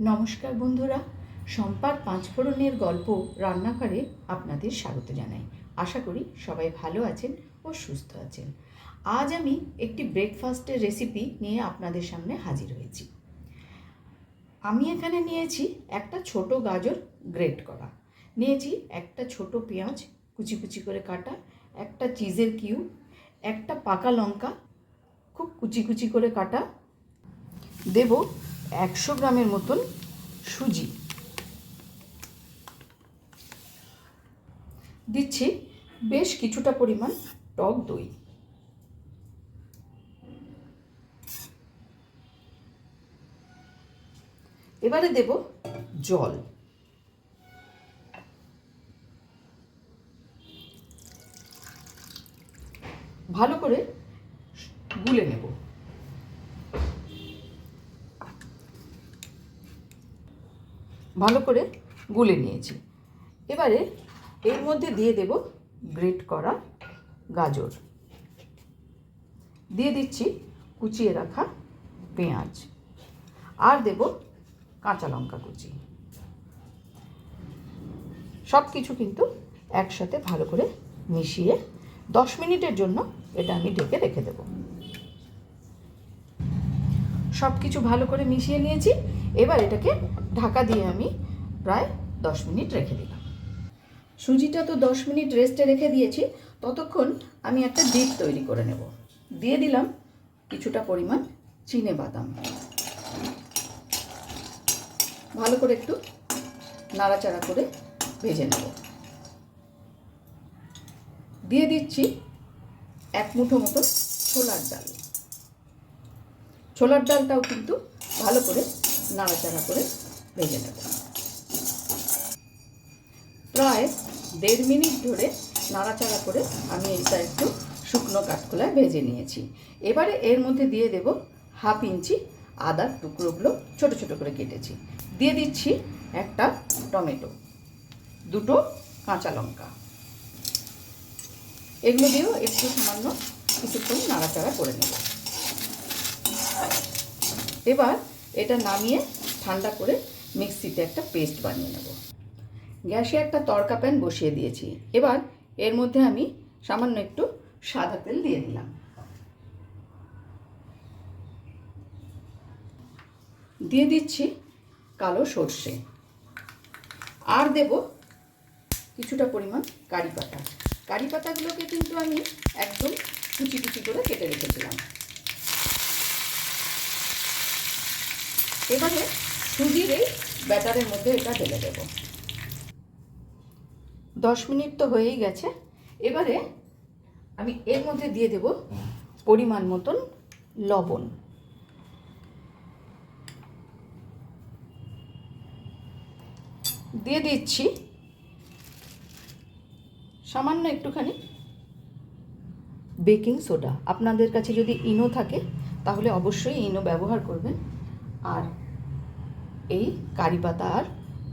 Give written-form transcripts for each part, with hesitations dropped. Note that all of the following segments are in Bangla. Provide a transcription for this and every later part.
নমস্কার বন্ধুরা, সম্পার পাঁচফোড়নের গল্প রান্নাঘরে আপনাদের স্বাগত জানাই। আশা করি সবাই ভালো আছেন ও সুস্থ আছেন। আজ আমি একটি ব্রেকফাস্টের রেসিপি নিয়ে আপনাদের সামনে হাজির হয়েছি। আমি এখানে নিয়েছি একটা ছোট গাজর গ্রেট করা, নিয়েছি একটা ছোট পেঁয়াজ কুচি কুচি করে কাটা, একটা চিজের কিউব, একটা পাকা লঙ্কা খুব কুচি কুচি করে কাটা, দেব 100 গ্রামের মতন সুজি, দিচ্ছি বেশ কিছুটা পরিমাণ টক দই, এবারে দেব জল, ভালো করে গুলে নেব। ভালো করে গুলে নিয়েছি। এবারে এর মধ্যে দিয়ে দেব গ্রেট করা গাজর, দিয়ে দিচ্ছি কুচিয়ে রাখা পেঁয়াজ, আর দেব কাঁচা লঙ্কা কুচি। সব কিছু কিন্তু একসাথে ভালো করে মিশিয়ে 10 মিনিটের জন্য এটা আমি ঢেকে রেখে দেব। সব কিছু ভালো করে মিশিয়ে নিয়েছি। এবার এটাকে ঢাকা দিয়ে আমি প্রায় 10 মিনিট রেখে দিলাম। সুজিটা তো 10 মিনিট রেস্টে রেখে দিয়েছি, ততক্ষণ আমি একটা ডিপ তৈরি করে নেব। দিয়ে দিলাম কিছুটা পরিমাণ চিনে বাদাম, ভালো করে একটু নাড়াচাড়া করে ভেজে নেব। দিয়ে দিচ্ছি 1 মুঠো মতো ছোলার ডাল। ছোলার ডালটাও কিন্তু ভালো করে নাড়াচাড়া করে ভেজে নেব। প্রায় 1.5 মিনিট ধরে নাড়াচাড়া করে আমি এটা একটু শুকনো কাঠখোলায় ভেজে নিয়েছি। এবারে এর মধ্যে দিয়ে দেব 1/2 ইঞ্চি আদার টুকরোগুলো ছোট ছোট করে কেটেছি। দিয়ে দিচ্ছি একটা টমেটো, 2টো কাঁচা লঙ্কা, এগুলো দিয়েও একটু সামান্য কিছুক্ষণ নাড়াচাড়া করে নেব। এবার এটা নামিয়ে ঠান্ডা করে মিক্সিতে একটা পেস্ট বানিয়ে নেব। গ্যাসে একটা তড়কা প্যান বসিয়ে দিয়েছি। এবার এর মধ্যে আমি সামান্য একটু সাদা তেল দিয়ে দিলাম, দিয়ে দিচ্ছি কালো সর্ষে, আর দেব কিছুটা পরিমাণ কারি পাতা। কারি পাতাগুলোকে কিন্তু আমি একদম কুচি কুচি করে কেটে রেখেছিলাম। এবারে সুজির এই ব্যাটারের মধ্যে এটা ঢেলে দেব। 10 মিনিট তো হয়েই গেছে। এবারে আমি এর মধ্যে দিয়ে দেব পরিমাণ মতন লবণ, দিয়ে দিচ্ছি সামান্য একটুখানি বেকিং সোডা। আপনাদের কাছে যদি ইনো থাকে তাহলে অবশ্যই ইনো ব্যবহার করবেন। আর এই কারি পাতা আর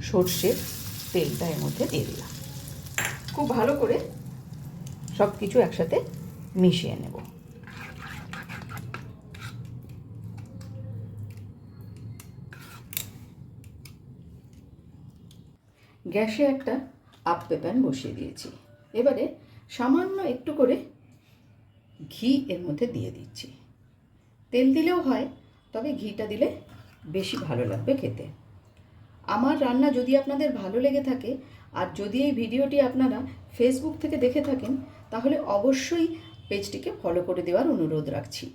সর্ষের তেলটা এর মধ্যে দিয়ে দিলাম। খুব ভালো করে সব কিছু একসাথে মিশিয়ে নেব। গ্যাসে একটা আপ্পে প্যান বসিয়ে দিয়েছি। এবারে সামান্য একটু করে ঘি এর মধ্যে দিয়ে দিচ্ছি। তেল দিলেও হয়, তবে ঘিটা দিলে বেশি ভালো লাগবে খেতে। আমার রান্না যদি আপনাদের ভালো লেগে থাকে, আর যদি এই ভিডিওটি আপনারা ফেসবুক থেকে দেখে থাকেন, তাহলে অবশ্যই পেজটিকে ফলো করে দেওয়ার অনুরোধ রাখছি।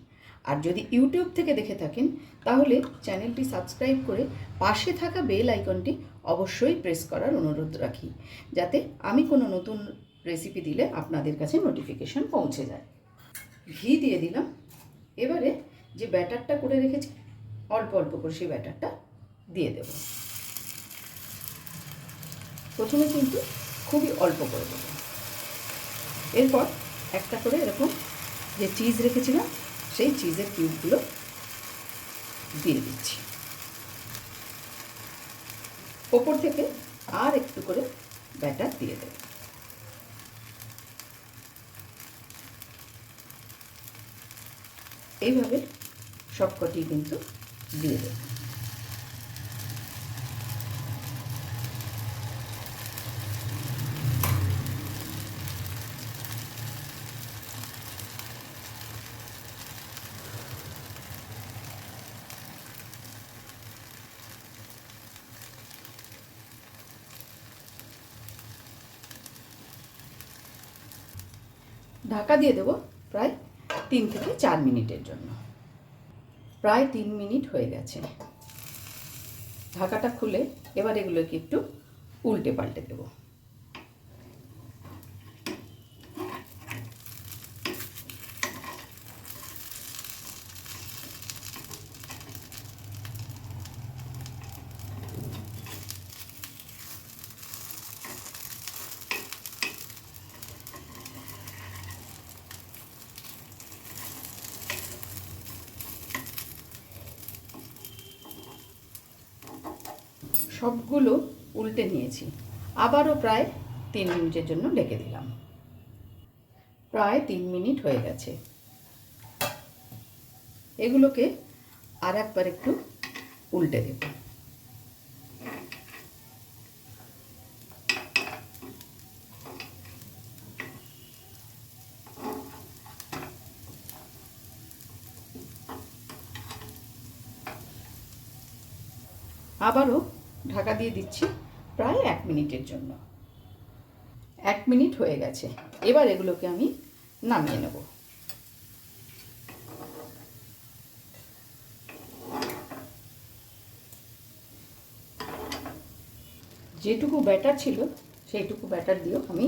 আর যদি ইউটিউব থেকে দেখে থাকেন, তাহলে চ্যানেলটি সাবস্ক্রাইব করে পাশে থাকা বেল আইকনটি অবশ্যই প্রেস করার অনুরোধ রাখি, যাতে আমি কোনো নতুন রেসিপি দিলে আপনাদের কাছে নোটিফিকেশন পৌঁছে যায়। ঘি দিয়ে দিলাম। এবারে যে ব্যাটারটা করে রেখেছি, অল্প অল্প করে সেই ব্যাটারটা দিয়ে দেব। প্রথমে কিন্তু খুবই অল্প করে দেব। এরপর একটা করে এরকম যে চিজ রেখেছিলাম সেই চিজের কিউবগুলো দিয়ে দিচ্ছি। ওপর থেকে আর একটু করে ব্যাটার দিয়ে দেব। এইভাবে সবকটি কিন্তু দিয়ে দেব। ঢাকা দিয়ে দেবো প্রায় 3 থেকে 4 মিনিটের জন্য। প্রায় 3 মিনিট হয়ে গেছে। ঢাকাটা খুলে এবার এগুলোকে একটু উল্টে পাল্টে দেবো। সবগুলো উল্টে নিয়েছি, আবারও প্রায় 3 মিনিটের জন্য ঢেকে দিলাম। প্রায় 3 মিনিট হয়ে গেছে। এগুলোকে আর একবার একটু উল্টে দেব। আবারও ঢাকা দিয়ে দিচ্ছি প্রায় 1 মিনিটের জন্য। 1 মিনিট হয়ে গেছে। এবার এগুলোকে আমি নামিয়ে নেব। যেটুকু ব্যাটার ছিল সেইটুকু ব্যাটার দিয়েও আমি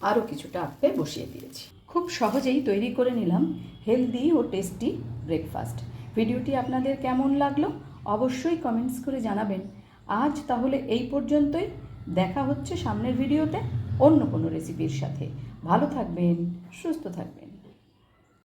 আরও কিছুটা আপ্পে বসিয়ে দিয়েছি। খুব সহজেই তৈরি করে নিলাম হেলদি ও টেস্টি ব্রেকফাস্ট। ভিডিওটি আপনাদের কেমন লাগলো অবশ্যই কমেন্টস করে জানাবেন। আজ তাহলে এই পর্যন্তই। দেখা হচ্ছে সামনের ভিডিওতে অন্য কোনো রেসিপির সাথে। ভালো থাকবেন, সুস্থ থাকবেন।